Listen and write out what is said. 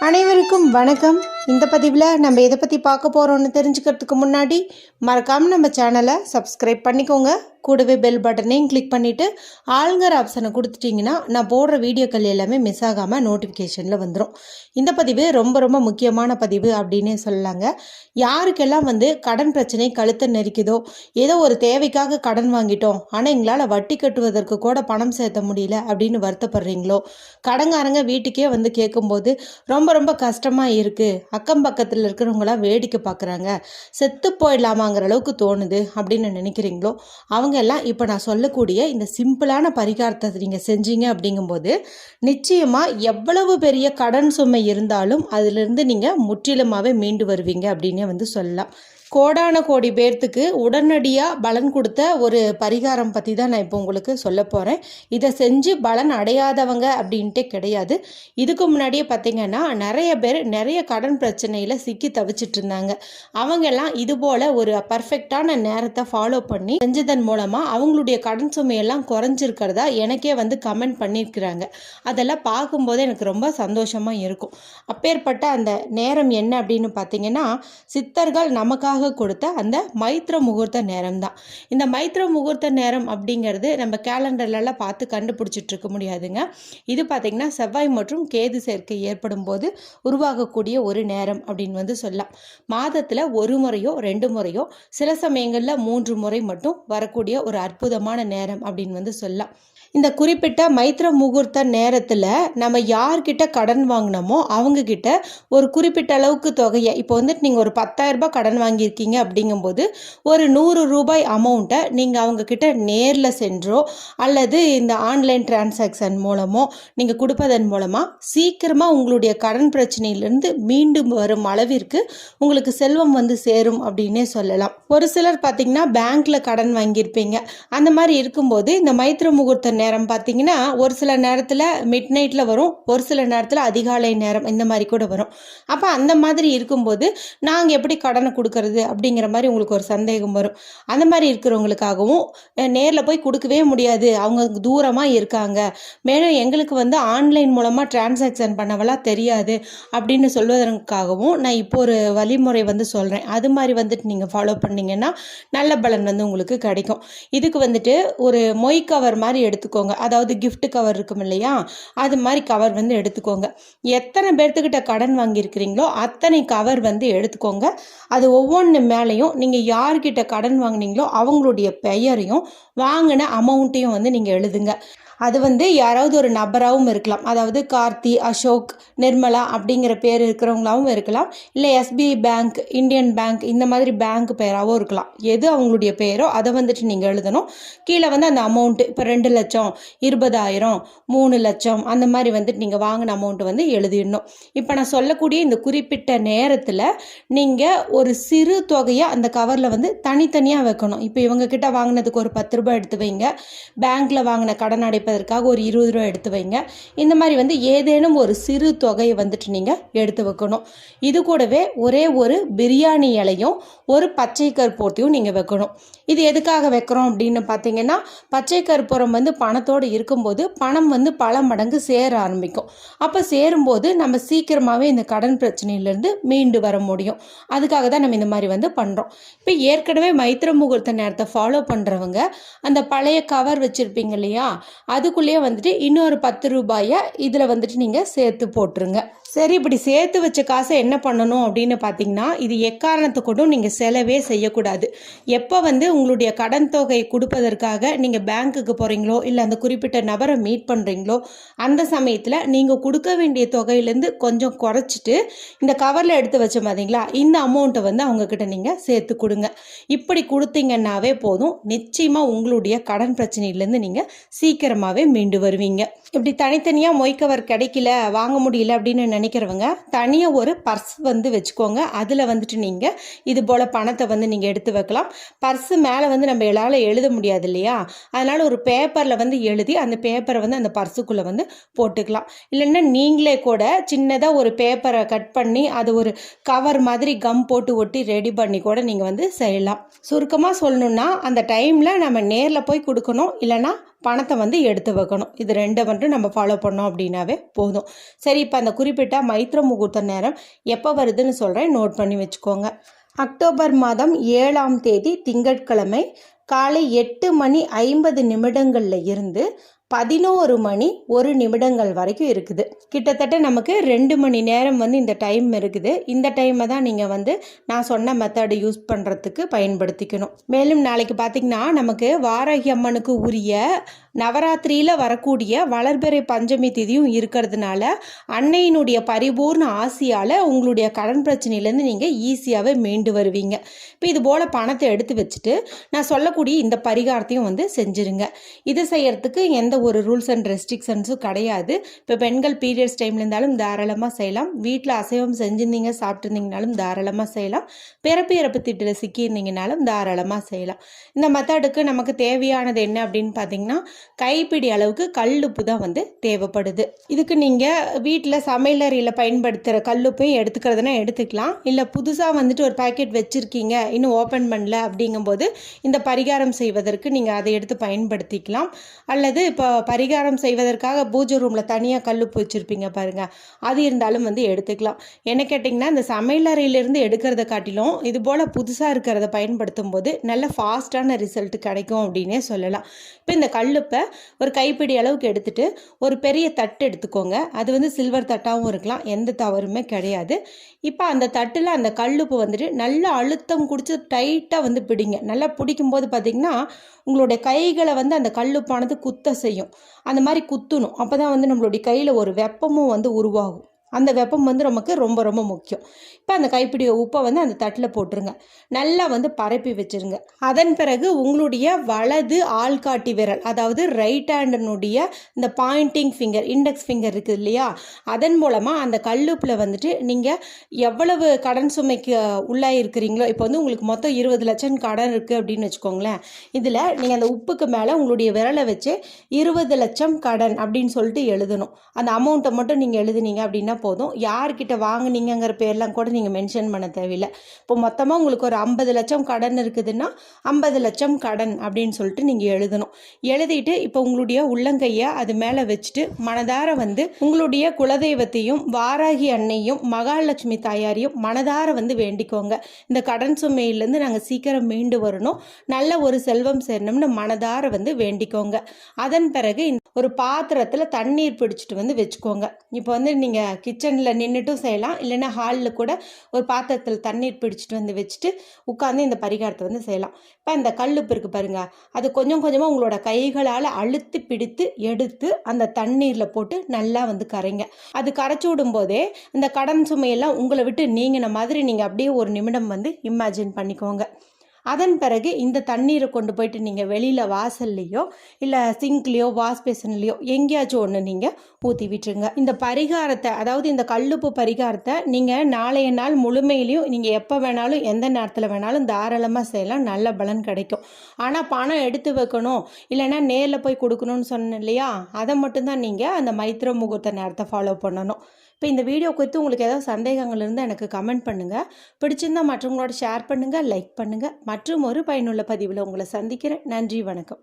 அனைவருக்கும் வணக்கம். இந்த பதிவில் நம்ம எதை பற்றி பார்க்க போகிறோம்னு தெரிஞ்சுக்கிறதுக்கு முன்னாடி மறக்காமல் நம்ம சேனலை சப்ஸ்கிரைப் பண்ணிக்கோங்க. கூடவே பெல் பட்டனையும் கிளிக் பண்ணிவிட்டு ஆளுங்கிற ஆப்ஷனை கொடுத்துட்டிங்கன்னா நான் போடுற வீடியோக்கள் எல்லாமே மிஸ் ஆகாமல் நோட்டிஃபிகேஷனில் வந்துடும். இந்த பதிவு ரொம்ப ரொம்ப முக்கியமான பதிவு அப்படின்னே சொல்லலாங்க. யாருக்கெல்லாம் கடன் பிரச்சனை கழுத்தை நெரிக்குதோ, ஏதோ ஒரு தேவைக்காக கடன் வாங்கிட்டோம் ஆனால் எங்களால் வட்டி கட்டுவதற்கு கூட பணம் சேர்த்த முடியல அப்படின்னு வருத்தப்படுறீங்களோ, கடன்காரங்க வீட்டுக்கே கேட்கும்போது ரொம்ப ரொம்ப கஷ்டமாக இருக்குது, அக்கம் பக்கத்தில் இருக்கிறவங்களாம் வேடிக்கை பார்க்குறாங்க, செத்து போயிடலாமாங்கிற அளவுக்கு தோணுது அப்படின்னு நினைக்கிறீங்களோ, அவங்க எல்லாம் இப்போ நான் சொல்லக்கூடிய இந்த சிம்பிளான பரிகாரத்தை நீங்கள் செஞ்சீங்க அப்படிங்கும்போது நிச்சயமாக எவ்வளவு பெரிய கடன் சுமை இருந்தாலும் அதிலிருந்து நீங்கள் முற்றிலுமாகவே மீண்டு வருவீங்க அப்படின்னே சொல்லலாம். கோடான கோடி பேர்த்துக்கு உடனடியாக பலன் கொடுத்த ஒரு பரிகாரம் பற்றி தான் நான் இப்போ உங்களுக்கு சொல்ல போகிறேன். இதை செஞ்சு பலன் அடையாதவங்க அப்படின்ட்டே கிடையாது. இதுக்கு முன்னாடியே பார்த்திங்கன்னா நிறைய பேர் நிறைய கடன் பிரச்சனையில் சிக்கி தவிச்சிட்டு இருந்தாங்க. அவங்கெல்லாம் இதுபோல் ஒரு பர்ஃபெக்டான நேரத்தை ஃபாலோ பண்ணி செஞ்சதன் மூலமாக அவங்களுடைய கடன் சுமையெல்லாம் குறைஞ்சிருக்கிறதா எனக்கே கமெண்ட் பண்ணியிருக்கிறாங்க. அதெல்லாம் பார்க்கும்போது எனக்கு ரொம்ப சந்தோஷமாக இருக்கும். அப்பேற்பட்ட அந்த நேரம் என்ன அப்படின்னு பார்த்திங்கன்னா, சித்தர்கள் நமக்காக கொடுத்த அந்த மைத்ர முகூர்த்த நேரம் தான். இந்த மைத்ர முகூர்த்த நேரம் அப்படிங்கிறது நம்ம கேலண்டர்லாம் பார்த்து கண்டுபிடிச்சிட்டு இருக்க முடியாதுங்க. இது பார்த்திங்கன்னா செவ்வாய் மற்றும் கேது சேர்க்கை ஏற்படும் போது உருவாகக்கூடிய ஒரு நேரம் அப்படின்னு சொல்லலாம். மாதத்தில் ஒரு முறையோ 2 முறையோ, சில சமயங்களில் 3 முறை மட்டும் வரக்கூடிய ஒரு அற்புதமான நேரம் அப்படின்னு சொல்லலாம். இந்த குறிப்பிட்ட மைத்ர முகூர்த்த நேரத்தில் நம்ம யார்கிட்ட கடன் வாங்கினோமோ அவங்கக்கிட்ட ஒரு குறிப்பிட்ட அளவுக்கு தொகையை, இப்போ நீங்கள் ஒரு 10,000 ரூபாய் கடன் வாங்கியிருக்கீங்க அப்படிங்கும்போது ஒரு 100 ரூபாய் அமௌண்ட்டை நீங்கள் அவங்கக்கிட்ட நேரில் சென்றோ அல்லது இந்த ஆன்லைன் டிரான்சாக்ஷன் மூலமோ நீங்கள் கொடுப்பதன் மூலமாக சீக்கிரமாக உங்களுடைய கடன் பிரச்சனையிலேருந்து மீண்டும் வரும் அளவிற்கு உங்களுக்கு செல்வம் சேரும் அப்படின்னே சொல்லலாம். ஒரு சிலர் பார்த்திங்கன்னா பேங்க்கில் கடன் வாங்கியிருப்பீங்க. அந்த மாதிரி இருக்கும்போது இந்த மைத்ர முகூர்த்த நேரம் பார்த்தீங்கன்னா ஒரு சில நேரத்தில் மிட் நைட்டில் வரும், ஒரு சில நேரத்தில் அதிகாலை நேரம் இந்த மாதிரி கூட வரும். அப்போ அந்த மாதிரி இருக்கும்போது நாங்கள் எப்படி கடனை கொடுக்கறது அப்படிங்கிற மாதிரி உங்களுக்கு ஒரு சந்தேகம் வரும். அந்த மாதிரி இருக்கிறவங்களுக்காகவும் நேரில் போய் கொடுக்கவே முடியாது, அவங்க தூரமாக இருக்காங்க, மேலும் எங்களுக்கு ஆன்லைன் மூலமாக டிரான்சாக்ஷன் பண்ணவெல்லாம் தெரியாது அப்படின்னு சொல்வதற்காகவும் நான் இப்போ ஒரு வழிமுறை சொல்கிறேன். அது மாதிரி நீங்கள் ஃபாலோ பண்ணிங்கன்னா நல்ல பலன் உங்களுக்கு கிடைக்கும். இதுக்கு ஒரு மொய் கவர் மாதிரி எடுத்துக்கோங்க. அதாவது கிஃப்ட் கவர் இருக்கும் இல்லையா, அது மாதிரி கவர் எடுத்துக்கோங்க. எத்தனை பேர்த்துக்கிட்ட கடன் வாங்கியிருக்கிறீங்களோ அத்தனை கவர் எடுத்துக்கோங்க. அது ஒவ்வொன்று மேலேயும் நீங்கள் யார்கிட்ட கடன் வாங்கினீங்களோ அவங்களுடைய பெயரையும் வாங்கின அமௌண்ட்டையும் நீங்கள் எழுதுங்க. அது யாராவது ஒரு நபராகவும் இருக்கலாம், அதாவது கார்த்தி, அசோக், நிர்மலா அப்படிங்கிற பேர் இருக்கிறவங்களாகவும் இருக்கலாம், இல்லை SBI பேங்க், இந்தியன் பேங்க் இந்த மாதிரி பேங்க் பெயராகவும் இருக்கலாம். எது அவங்களுடைய பெயரோ அதை நீங்கள் எழுதணும். கீழே அந்த அமௌண்ட்டு, இப்போ 2 லட்சம், 20,000, 3 லட்சம் அந்த மாதிரி நீங்கள் வாங்கின அமௌண்ட்டு எழுதிடணும். இப்போ நான் சொல்லக்கூடிய இந்த குறிப்பிட்ட நேரத்தில் நீங்கள் ஒரு சிறு தொகையை அந்த கவரில் தனித்தனியாக வைக்கணும். இப்போ இவங்கக்கிட்ட வாங்கினதுக்கு ஒரு 10 ரூபாய் எடுத்து வைங்க, பேங்க்கில் வாங்கின கடன் அடைப்பதற்காக ஒரு 20 ரூபாய் எடுத்து வைங்க. இந்த மாதிரி ஏதேனும் ஒரு சிறு தொகையை நீங்கள் எடுத்து வைக்கணும். இது கூடவே ஒரே ஒரு பிரியாணி இலையும் ஒரு பச்சை கற்பூரத்தையும் நீங்கள் வைக்கணும். இது எதுக்காக வைக்கிறோம் அப்படின்னு பார்த்தீங்கன்னா, பச்சை கற்பூரம் பணத்தோடு இருக்கும்போது பணம் பல மடங்கு சேர ஆரம்பிக்கும். அப்போ சேரும்போது நம்ம சீக்கிரமாகவே இந்த கடன் பிரச்சனையிலேருந்து மீண்டு வர முடியும். அதுக்காக தான் நம்ம இந்த மாதிரி பண்ணுறோம். இப்போ ஏற்கனவே மைத்ர முகூர்த்த நேரத்தை ஃபாலோ பண்ணுறவங்க அந்த பழைய கவர் வச்சுருப்பீங்க இல்லையா, அதுக்குள்ளேயே இன்னொரு 10 ரூபாயை இதில் நீங்கள் சேர்த்து போட்டுருங்க. சரி, இப்படி சேர்த்து வச்ச காசை என்ன பண்ணணும் அப்படின்னு பார்த்தீங்கன்னா, இது எக்காரணத்தை கொண்டும் நீங்கள் செலவே செய்யக்கூடாது. எப்போ உங்களுடைய கடன் தொகையை கொடுப்பதற்காக நீங்கள் பேங்க்குக்கு போகிறீங்களோ இல்லை அந்த குறிப்பிட்ட நபரை மீட் பண்ணுறீங்களோ அந்த சமயத்தில் நீங்கள் கொடுக்க வேண்டிய தொகையிலேருந்து கொஞ்சம் குறைச்சிட்டு இந்த கவரில் எடுத்து வச்ச மாதிரிங்களா இந்த அமௌண்ட்டை அவங்கக்கிட்ட நீங்கள் சேர்த்து கொடுங்க. இப்படி கொடுத்தீங்கன்னாவே போதும், நிச்சயமாக உங்களுடைய கடன் பிரச்சனையிலேருந்து நீங்கள் சீக்கிரமாகவே மீண்டு வருவீங்க. இப்படி தனித்தனியாக மொய் கவர் கிடைக்கல, வாங்க முடியல அப்படின்னு நினைக்கிறவங்க தனியாக ஒரு பர்ஸ் வச்சுக்கோங்க. அதில் நீங்கள் இது போல் பணத்தை நீங்கள் எடுத்து வைக்கலாம். பர்ஸு மேலே நம்ம எல்லாரும் எழுத முடியாது இல்லையா, அதனால் ஒரு பேப்பரில் எழுதி அந்த பேப்பரை அந்த பர்ஸுக்குள்ளே போட்டுக்கலாம். இல்லைன்னா நீங்களே கூட சின்னதாக ஒரு பேப்பரை கட் பண்ணி அது ஒரு கவர் மாதிரி கம் போட்டு ஒட்டி ரெடி பண்ணி கூட நீங்கள் செய்யலாம். சுருக்கமாக சொல்லணுன்னா அந்த டைமில் நம்ம நேரில் போய் கொடுக்கணும், இல்லைனா பணத்தை வந்து எடுத்து வைக்கணும். இது 2 மட்டும் நம்ம ஃபாலோ பண்ணோம் அப்படின்னாவே போதும். சரி, இப்போ அந்த குறிப்பிட்ட மைத்ர முகூர்த்த நேரம் எப்போ வருதுன்னு சொல்கிறேன், நோட் பண்ணி வச்சுக்கோங்க. அக்டோபர் மாதம் 7ஆம் தேதி திங்கட்கிழமை காலை 8:50 இருந்து 11:01 வரைக்கும் இருக்குது. கிட்டத்தட்ட நமக்கு 2 மணி நேரம் வந்து இந்த டைம் இருக்குது. இந்த டைமை தான் நீங்கள் வந்து நான் சொன்ன மெத்தடை யூஸ் பண்ணுறதுக்கு பயன்படுத்திக்கணும். மேலும் நாளைக்கு பார்த்திங்கன்னா நமக்கு வாராகி அம்மனுக்கு உரிய நவராத்திரியில் வரக்கூடிய வளர்பிறை பஞ்சமி திதியும் இருக்கிறதுனால அன்னையினுடைய பரிபூர்ண ஆசியால் உங்களுடைய கடன் பிரச்சனையிலேருந்து நீங்கள் ஈஸியாகவே மீண்டு வருவீங்க. இப்போ இது போல் பணத்தை எடுத்து வச்சுட்டு நான் சொல்லக்கூடிய இந்த பரிகாரத்தையும் வந்து செஞ்சுருங்க. இது செய்யறதுக்கு எந்த ஒரு ரூல்ஸ் அண்ட் ரெஸ்ட்ரிக்ஷன்ஸும் கிடையாது. இப்போ பெண்கள் பீரியட்ஸ் டைமில் இருந்தாலும் தாராளமாக செய்யலாம். வீட்டில் அசைவம் செஞ்சுருந்தீங்க சாப்பிட்டுருந்தீங்கனாலும் தாராளமாக செய்யலாம். பிறப்பு இறப்பு திட்டில் சிக்கியிருந்தீங்கனாலும் தாராளமாக செய்யலாம். இந்த மெத்தடுக்கு நமக்கு தேவையானது என்ன அப்படின்னு பார்த்தீங்கன்னா கைப்பிடி அளவுக்கு கல்லுப்பு தான் வந்து தேவைப்படுது. இதுக்கு நீங்கள் வீட்டில் சமையலறையில் பயன்படுத்துகிற கல்லுப்பையும் எடுத்துக்கிறதுனா எடுத்துக்கலாம். இல்லை புதுசாக வந்துட்டு ஒரு பேக்கெட் வச்சுருக்கீங்க இன்னும் ஓப்பன் பண்ணல அப்படிங்கும்போது இந்த பரிகாரம் செய்வதற்கு நீங்கள் அதை எடுத்து பயன்படுத்திக்கலாம். அல்லது இப்போ பரிகாரம் செய்வதற்காக பூஜை ரூமில் தனியாக கல்லுப்பு வச்சுருப்பீங்க பாருங்கள், அது இருந்தாலும் வந்து எடுத்துக்கலாம். என்ன கேட்டிங்கன்னா இந்த சமையலறையிலேருந்து எடுக்கிறத காட்டிலும் இது போல் புதுசாக இருக்கிறத பயன்படுத்தும் போது நல்ல ஃபாஸ்ட்டான ரிசல்ட் கிடைக்கும் அப்படின்னே சொல்லலாம். இப்போ இந்த கல்லுப்பை ஒரு கைப்பிடி அளவுக்கு எடுத்துகிட்டு ஒரு பெரிய தட்டு எடுத்துக்கோங்க. அது வந்து சில்வர் தட்டாகவும் இருக்கலாம், எந்த தவறுமே கிடையாது. இப்போ அந்த தட்டில் அந்த கல்லுப்பு வந்துட்டு நல்லா அழுத்தம் குடிச்சு டைட்டாக வந்து பிடிங்க. நல்லா பிடிக்கும்போது பார்த்திங்கன்னா உங்களுடைய கைகளை வந்து அந்த கல்லுப்பானது குத்த செய்யும். அந்த மாதிரி குத்தணும். அப்போ தான் வந்து நம்மளுடைய கையில் ஒரு வெப்பமும் வந்து உருவாகும். அந்த வெப்பம் வந்து நமக்கு ரொம்ப ரொம்ப முக்கியம். இப்போ அந்த கைப்பிடி உப்பை வந்து அந்த தட்டில் போட்டுருங்க. நல்லா வந்து பரப்பி வச்சுருங்க. அதன் பிறகு உங்களுடைய வலது ஆள்காட்டி விரல், அதாவது ரைட் ஹேண்டனுடைய இந்த பாயிண்டிங் ஃபிங்கர், இண்டெக்ஸ் ஃபிங்கர் இருக்குது இல்லையா, அதன் மூலமாக அந்த கல்லுப்பில் வந்துட்டு நீங்கள் எவ்வளவு கடன் சுமைக்கு உள்ளாக இருக்கிறீங்களோ, இப்போ வந்து உங்களுக்கு மொத்தம் 20 லட்சம் கடன் இருக்குது அப்படின்னு வச்சுக்கோங்களேன். இதில் நீங்கள் அந்த உப்புக்கு மேலே உங்களுடைய விரலை வச்சு 20 லட்சம் கடன் அப்படின்னு சொல்லிட்டு எழுதணும். அந்த அமௌண்ட்டை மட்டும் நீங்கள் எழுதுனீங்க அப்படின்னா போதும். யார்கிட்ட வாங்குனீங்கிற பேர்லாம் கூட நீங்கள் மென்ஷன் பண்ண தேவையில்லை. இப்போ மொத்தமாக உங்களுக்கு ஒரு 50 லட்சம் கடன் இருக்குதுன்னா 50 லட்சம் கடன் அப்படின்னு சொல்லிட்டு நீங்கள் எழுதணும். எழுதிட்டு இப்போ உங்களுடைய உள்ளங்கையை அது மேலே வச்சுட்டு மனதார வந்து உங்களுடைய குலதெய்வத்தையும் வாராகி அன்னையும் மகாலட்சுமி தாயாரையும் மனதார வந்து வேண்டிக்கோங்க. இந்த கடன் சுமையிலேருந்து நாங்கள் சீக்கிரம் மீண்டு வரணும், நல்ல ஒரு செல்வம் சேரணும்னு மனதார வந்து வேண்டிக்கோங்க. அதன் பிறகு ஒரு பாத்திரத்தில் தண்ணீர் பிடிச்சிட்டு வந்து வச்சுக்கோங்க. இப்போ வந்து நீங்கள் கிச்சனில் நின்றுட்டும் செய்யலாம், இல்லைன்னா ஹாலில் கூட ஒரு பாத்திரத்தில் தண்ணீர் பிடிச்சிட்டு வந்து வச்சுட்டு உட்காந்து இந்த பரிகாரத்தை வந்து செய்யலாம். இப்போ அந்த கல்லுப்பு இருக்குது பாருங்கள், அது கொஞ்சம் கொஞ்சமாக உங்களோட கைகளால் அழுத்தி பிடித்து எடுத்து அந்த தண்ணீரில் போட்டு நல்லா வந்து கரைங்க. அது கரைச்சி விடும்போதே இந்த கடன் சுமையெல்லாம் உங்களை விட்டு நீங்கின மாதிரி நீங்கள் அப்படியே ஒரு நிமிடம் வந்து இமேஜின் பண்ணிக்கோங்க. அதன் பிறகு இந்த தண்ணீரை கொண்டு போயிட்டு நீங்கள் வெளியில் வாசல்லையோ இல்லை சிங்க்லேயோ வாஷ் பேசன்லேயோ எங்கேயாச்சும் ஒன்று நீங்கள் ஊற்றி விட்டுருங்க. இந்த பரிகாரத்தை, அதாவது இந்த கல்லுப்பு பரிகாரத்தை நீங்கள் நாளைய நாள் முழுமையிலையும் நீங்கள் எப்போ வேணாலும் எந்த நேரத்தில் வேணாலும் தாராளமாக செய்யலாம், நல்ல பலன் கிடைக்கும். ஆனால் பணம் எடுத்து வைக்கணும் இல்லைன்னா நேரில் போய் கொடுக்கணும்னு சொன்னேன் இல்லையா, அதை மட்டும்தான் நீங்கள் அந்த மைத்ர முகூர்த்த நேரத்தை ஃபாலோ பண்ணணும். இப்போ இந்த வீடியோ குறித்து உங்களுக்கு ஏதாவது சந்தேகங்கள் இருந்தால் எனக்கு கமெண்ட் பண்ணுங்கள். பிடிச்சிருந்தால் மற்றவங்களோட ஷேர் பண்ணுங்கள், லைக் பண்ணுங்கள். மற்றும் ஒரு பயனுள்ள பதிவில் உங்களை சந்திக்கிறேன். நன்றி, வணக்கம்.